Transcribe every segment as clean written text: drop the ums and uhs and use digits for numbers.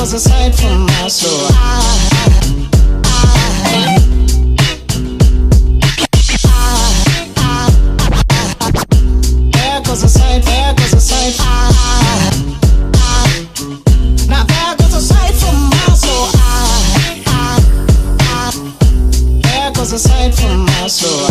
goes a sight from my soul. There goes a sight, there goes a sight. Now there goes a sight from my soul. There goes a sight from my soul.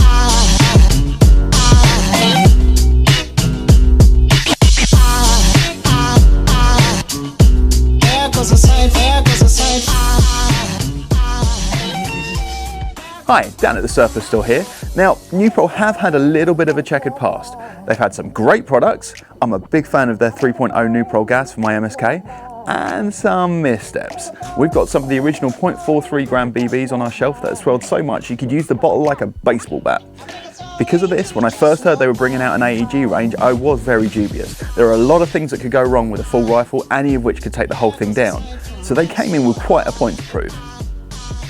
Hi, Dan at the Surplus Store here. Now, Nuprol have had a little bit of a checkered past. They've had some great products. I'm a big fan of their 3.0 Nuprol gas for my MSK, and some missteps. We've got some of the original 0.43 gram BBs on our shelf that have swelled so much you could use the bottle like a baseball bat. Because of this, when I first heard they were bringing out an AEG range, I was very dubious. There are a lot of things that could go wrong with a full rifle, any of which could take the whole thing down. So they came in with quite a point to prove.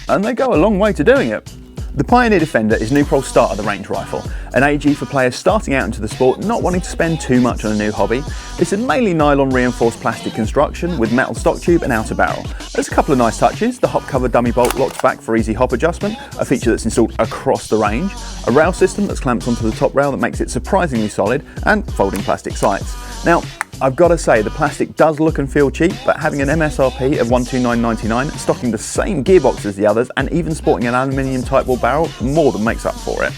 And they go a long way to doing it. The Pioneer Defender is Nuprol's start of the range rifle, an AEG for players starting out into the sport not wanting to spend too much on a new hobby. This is mainly nylon reinforced plastic construction with metal stock tube and outer barrel. There's a couple of nice touches. The hop cover dummy bolt locks back for easy hop adjustment, a feature that's installed across the range, a rail system that's clamped onto the top rail that makes it surprisingly solid, and folding plastic sights. Now, I've got to say the plastic does look and feel cheap, but having an MSRP of $129.99, stocking the same gearbox as the others, and even sporting an aluminium type ball barrel more than makes up for it.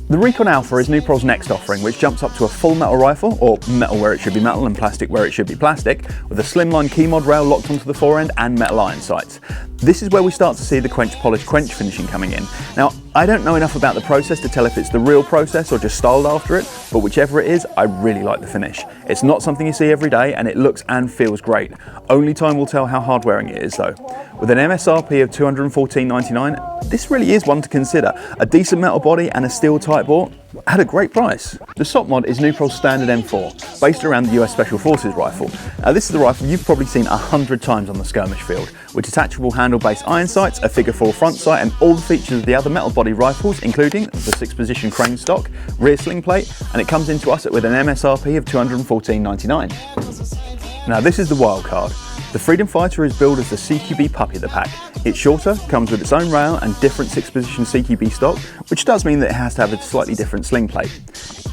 The Recon Alpha is Nuprol's next offering, which jumps up to a full metal rifle, or metal where it should be metal and plastic where it should be plastic, with a slimline key mod rail locked onto the fore end and metal iron sights. This is where we start to see the quench polish quench finishing coming in. Now, I don't know enough about the process to tell if it's the real process or just styled after it, but whichever it is, I really like the finish. It's not something you see every day, and it looks and feels great. Only time will tell how hard wearing it is though. With an MSRP of $214.99, this really is one to consider. A decent metal body and a steel type bore at a great price. The SOP mod is Nuprol's standard M4, based around the US Special Forces rifle. Now this is the rifle you've probably seen 100 times on the skirmish field, with detachable handle-based iron sights, a figure 4 front sight, and all the features of the other metal body rifles, including the 6-position crane stock, rear sling plate, and it comes into us with an MSRP of $214.99. Now this is the Wildcard. The Freedom Fighter is billed as the CQB puppy of the pack. It's shorter, comes with its own rail and different 6-position CQB stock, which does mean that it has to have a slightly different sling plate.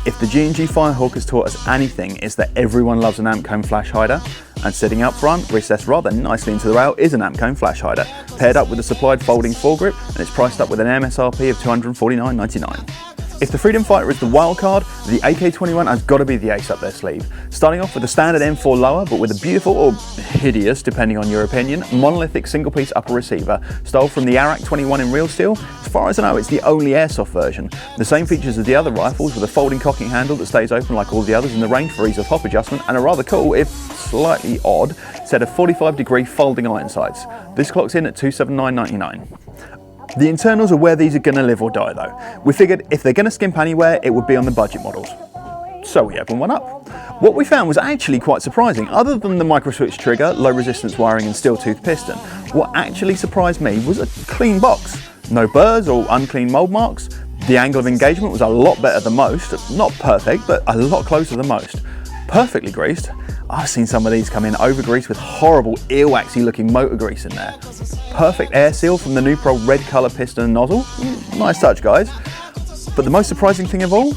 If the G&G Firehawk has taught us anything, it's that everyone loves an amp cone flash hider, and sitting up front, recessed rather nicely into the rail, is an amp cone flash hider, paired up with a supplied folding foregrip, and it's priced up with an MSRP of $249.99. If the Freedom Fighter is the Wildcard, the AK-21 has got to be the ace up their sleeve. Starting off with a standard M4 lower, but with a beautiful, or hideous depending on your opinion, monolithic single-piece upper receiver, styled from the Arak-21 in real steel. As far as I know, it's the only Airsoft version. The same features as the other rifles, with a folding cocking handle that stays open like all the others in the range for ease of hop adjustment, and a rather cool, if slightly odd, set of 45-degree folding iron sights. This clocks in at $279.99. The internals are where these are going to live or die though. We figured if they're going to skimp anywhere, it would be on the budget models. So we opened one up. What we found was actually quite surprising. Other than the micro-switch trigger, low resistance wiring and steel tooth piston, what actually surprised me was a clean box. No burrs or unclean mold marks. The angle of engagement was a lot better than most. Not perfect, but a lot closer than most. Perfectly greased. I've seen some of these come in over-greased with horrible earwaxy looking motor grease in there. Perfect air seal from the Nuprol red colour piston and nozzle. Nice touch, guys. But the most surprising thing of all,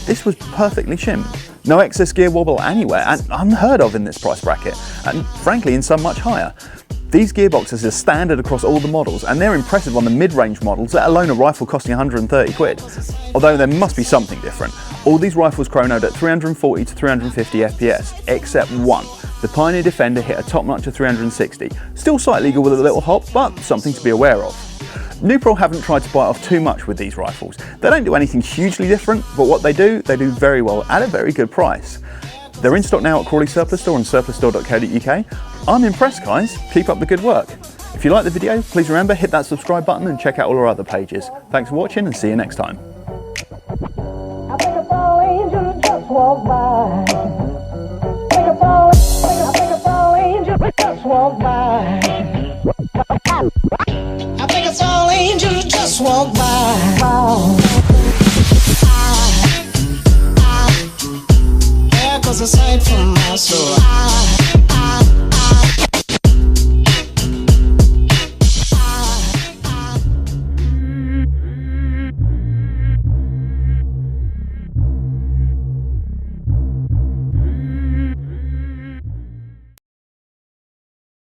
this was perfectly shimmed. No excess gear wobble anywhere, and unheard of in this price bracket, and frankly in some much higher. These gearboxes are standard across all the models, and they're impressive on the mid-range models, let alone a rifle costing 130 quid. Although there must be something different. All these rifles chronoed at 340 to 350 FPS, except one. The Pioneer Defender hit a top notch of 360. Still sight legal with a little hop, but something to be aware of. Nuprol haven't tried to bite off too much with these rifles. They don't do anything hugely different, but what they do very well at a very good price. They're in stock now at Crawley Surplus Store and surplusstore.co.uk. I'm impressed, guys. Keep up the good work. If you like the video, please remember, hit that subscribe button and check out all our other pages. Thanks for watching and see you next time. I think a fall angel just walked by. I think a fall angel just walked by. I think a fall angel just walked by. There goes a sight from my soul.